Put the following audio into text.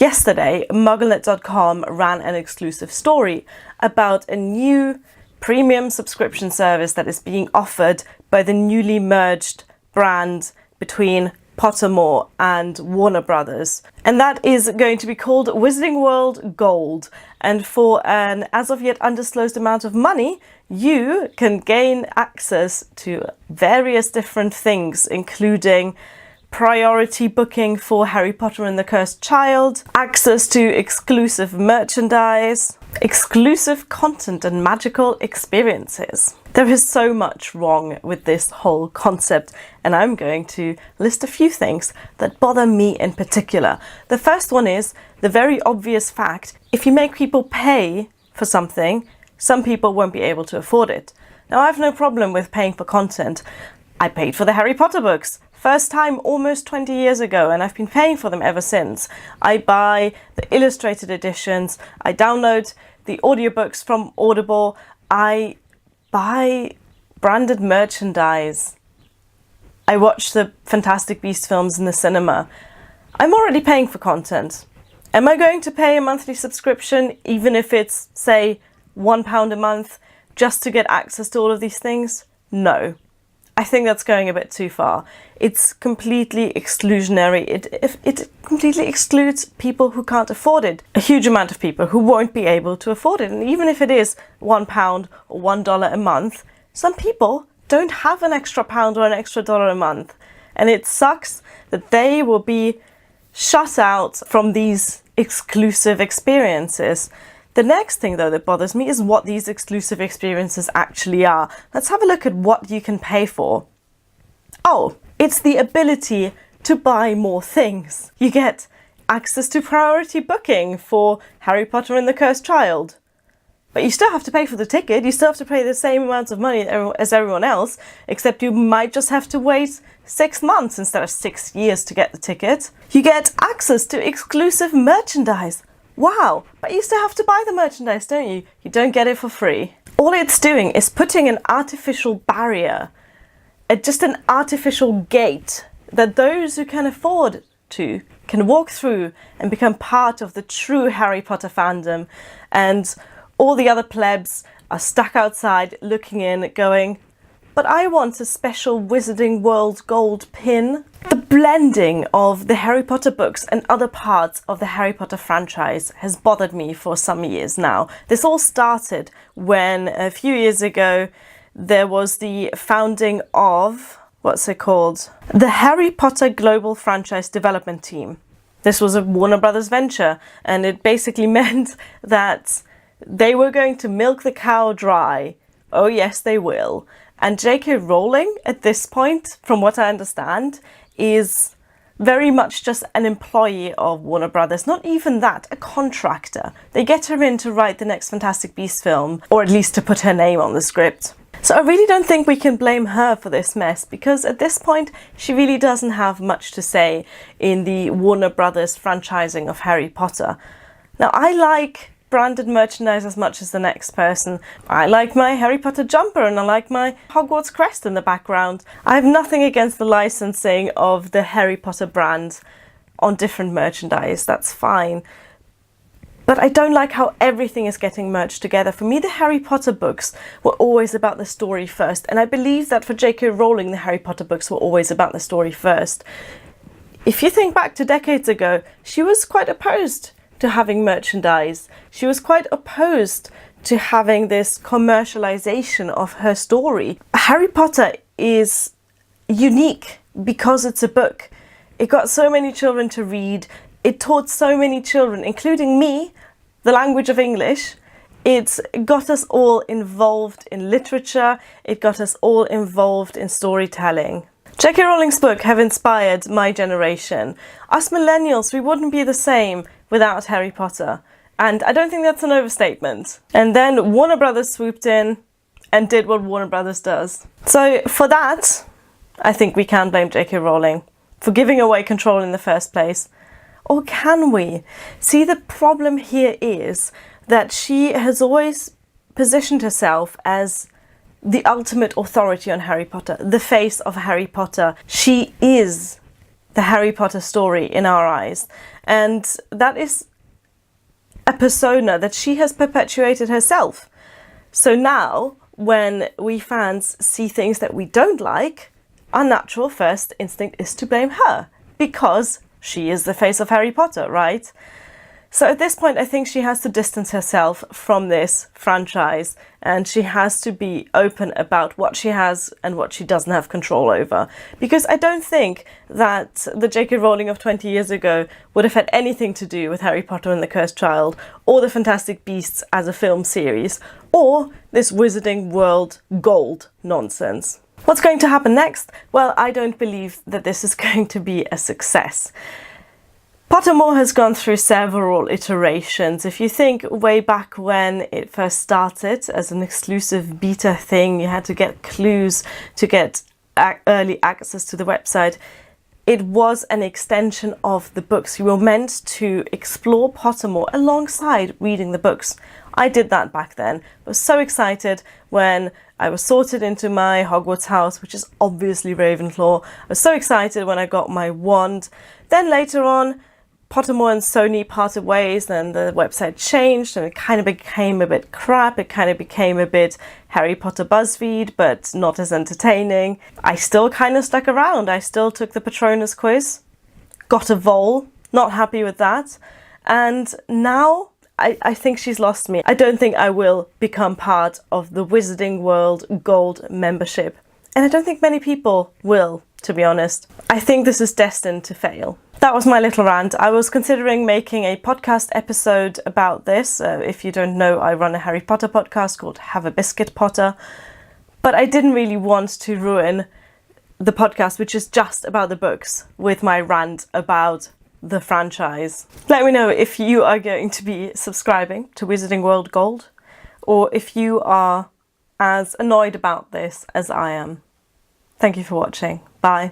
Yesterday, MuggleNet.com ran an exclusive story about a new premium subscription service that is being offered by the newly merged brand between Pottermore and Warner Brothers. And that is going to be called Wizarding World Gold. And for an as of yet undisclosed amount of money, you can gain access to various different things, including priority booking for Harry Potter and the Cursed Child, access to exclusive merchandise, exclusive content and magical experiences. There is so much wrong with this whole concept, and I'm going to list a few things that bother me in particular. The first one is the very obvious fact: if you make people pay for something, some people won't be able to afford it. Now, I have no problem with paying for content. I paid for the Harry Potter books. First time almost 20 years ago, and I've been paying for them ever since. I buy the illustrated editions, I download the audiobooks from Audible, I buy branded merchandise, I watch the Fantastic Beasts films in the cinema. I'm already paying for content. Am I going to pay a monthly subscription, even if it's, say, £1 a month, just to get access to all of these things? No. I think that's going a bit too far. It's completely exclusionary. It completely excludes people who can't afford it. A huge amount of people who won't be able to afford it. And even if it is £1 or $1 a month, some people don't have an extra pound or an extra dollar a month. And it sucks that they will be shut out from these exclusive experiences. The next thing, though, that bothers me is what these exclusive experiences actually are. Let's have a look at what you can pay for. Oh, it's the ability to buy more things. You get access to priority booking for Harry Potter and the Cursed Child. But you still have to pay for the ticket. You still have to pay the same amounts of money as everyone else, except you might just have to wait 6 months instead of 6 years to get the ticket. You get access to exclusive merchandise. Wow, but you still have to buy the merchandise, don't you? You don't get it for free. All it's doing is putting an artificial barrier, just an artificial gate that those who can afford to can walk through and become part of the true Harry Potter fandom, and all the other plebs are stuck outside looking in, going, but I want a special Wizarding World Gold pin. The blending of the Harry Potter books and other parts of the Harry Potter franchise has bothered me for some years now. This all started when a few years ago there was the founding of, the Harry Potter Global Franchise Development Team. This was a Warner Brothers venture, and it basically meant that they were going to milk the cow dry. Oh yes, they will. And J.K. Rowling, at this point, from what I understand, is very much just an employee of Warner Brothers. Not even that, a contractor. They get her in to write the next Fantastic Beasts film, or at least to put her name on the script. So I really don't think we can blame her for this mess, because at this point, she really doesn't have much to say in the Warner Brothers franchising of Harry Potter. Now, I like branded merchandise as much as the next person. I like my Harry Potter jumper and I like my Hogwarts crest in the background. I have nothing against the licensing of the Harry Potter brand on different merchandise, that's fine. But I don't like how everything is getting merged together. For me, the Harry Potter books were always about the story first, and I believe that for J.K. Rowling, the Harry Potter books were always about the story first. If you think back to decades ago, she was quite opposed to having merchandise. She was quite opposed to having this commercialization of her story. Harry Potter is unique because it's a book. It got so many children to read. It taught so many children, including me, the language of English. It got us all involved in literature. It got us all involved in storytelling. J.K. Rowling's books have inspired my generation. Us millennials, we wouldn't be the same without Harry Potter. And I don't think that's an overstatement. And then Warner Brothers swooped in and did what Warner Brothers does. So for that, I think we can blame J.K. Rowling for giving away control in the first place. Or can we? See, the problem here is that she has always positioned herself as the ultimate authority on Harry Potter, the face of Harry Potter. She is the Harry Potter story in our eyes. And that is a persona that she has perpetuated herself. So now, when we fans see things that we don't like, our natural first instinct is to blame her, because she is the face of Harry Potter, right? So at this point, I think she has to distance herself from this franchise, and she has to be open about what she has and what she doesn't have control over. Because I don't think that the J.K. Rowling of 20 years ago would have had anything to do with Harry Potter and the Cursed Child, or the Fantastic Beasts as a film series, or this Wizarding World Gold nonsense. What's going to happen next? Well, I don't believe that this is going to be a success. Pottermore has gone through several iterations. If you think way back when it first started as an exclusive beta thing, you had to get clues to get early access to the website. It was an extension of the books. You were meant to explore Pottermore alongside reading the books. I did that back then. I was so excited when I was sorted into my Hogwarts house, which is obviously Ravenclaw. I was so excited when I got my wand. Then later on, Pottermore and Sony parted ways, and the website changed, and it kind of became a bit crap. It kind of became a bit Harry Potter BuzzFeed, but not as entertaining. I still kind of stuck around. I still took the Patronus quiz, got a Vol, not happy with that. And now I think she's lost me. I don't think I will become part of the Wizarding World Gold membership. And I don't think many people will, to be honest. I think this is destined to fail. That was my little rant. I was considering making a podcast episode about this. If you don't know, I run a Harry Potter podcast called Have a Biscuit Potter. But I didn't really want to ruin the podcast, which is just about the books, with my rant about the franchise. Let me know if you are going to be subscribing to Wizarding World Gold, or if you are as annoyed about this as I am. Thank you for watching. Bye.